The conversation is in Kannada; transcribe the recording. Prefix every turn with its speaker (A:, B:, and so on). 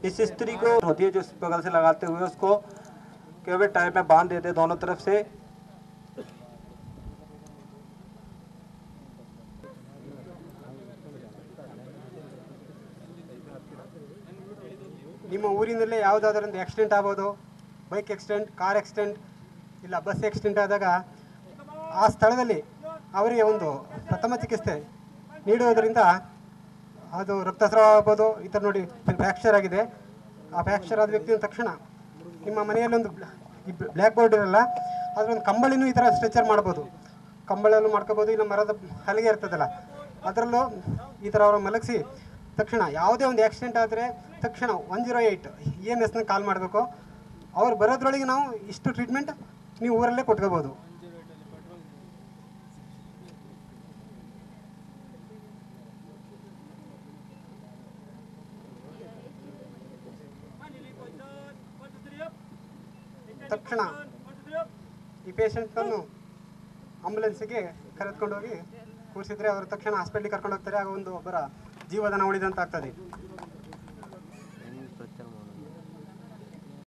A: इस स्त्री को होती है जो बगल से लगाते हुए उसको केवल टायर में बांध देते दोनों तरफ से। ನಿಮ್ಮ ಊರಿನಲ್ಲೇ ಯಾವುದಾದ್ರೂ ಒಂದು ಆಕ್ಸಿಡೆಂಟ್ ಆಗ್ಬೋದು, ಬೈಕ್ ಆಕ್ಸಿಡೆಂಟ್, ಕಾರ್ ಆಕ್ಸಿಡೆಂಟ್ ಇಲ್ಲ ಬಸ್ ಆಕ್ಸಿಡೆಂಟ್ ಆದಾಗ ಆ ಸ್ಥಳದಲ್ಲಿ ಅವರಿಗೆ ಒಂದು ಪ್ರಥಮ ಚಿಕಿತ್ಸೆ ನೀಡುವುದರಿಂದ ಅದು ರಕ್ತಸ್ರಾವ ಆಗ್ಬೋದು, ಈ ಥರ ನೋಡಿ ಫ್ರ್ಯಾಕ್ಚರ್ ಆಗಿದೆ, ಆ ಫ್ರ್ಯಾಕ್ಚರ್ ಆದ ವ್ಯಕ್ತಿಯ ತಕ್ಷಣ ನಿಮ್ಮ ಮನೆಯಲ್ಲೊಂದು ಬ್ಲ್ಯಾಕ್ ಬೋರ್ಡ್ ಇರಲ್ಲ, ಅದರೊಂದು ಕಂಬಳಿನೂ ಈ ಥರ ಸ್ಟ್ರೆಚರ್ ಮಾಡ್ಬೋದು, ಕಂಬಳಲ್ಲೂ ಮಾಡ್ಕೋಬೋದು, ಇಲ್ಲ ಮರದ ಹಲಿಗೆ ಇರ್ತದಲ್ಲ ಅದರಲ್ಲೂ ಈ ಥರ ಅವ್ರು ಮಲಗಿಸಿ ತಕ್ಷಣ ಯಾವುದೇ ಒಂದು ಆಕ್ಸಿಡೆಂಟ್ ಆದರೆ ತಕ್ಷಣ 108 EMSನ ಕಾಲ್ ಮಾಡಬೇಕು. ಅವ್ರು ಬರೋದ್ರೊಳಗೆ ನಾವು ಇಷ್ಟು ಟ್ರೀಟ್ಮೆಂಟ್ ನೀವು ಊರಲ್ಲೇ ಕೊಟ್ಕೋಬೋದು. ತಕ್ಷಣ ಈ ಪೇಷಂಟ್ನನ್ನು ಆಂಬುಲೆನ್ಸಿಗೆ ಕರೆದುಕೊಂಡು ಹೋಗಿ ಕೂರಿಸಿದ್ರೆ ಅವರು ತಕ್ಷಣ ಹಾಸ್ಪಿಟ್ಲಿಗೆ ಕರ್ಕೊಂಡು ಹೋಗ್ತಾರೆ. ಆಗ ಒಬ್ಬರ ಜೀವದಾನ ಉಳಿದಂತಾಗ್ತದೆ.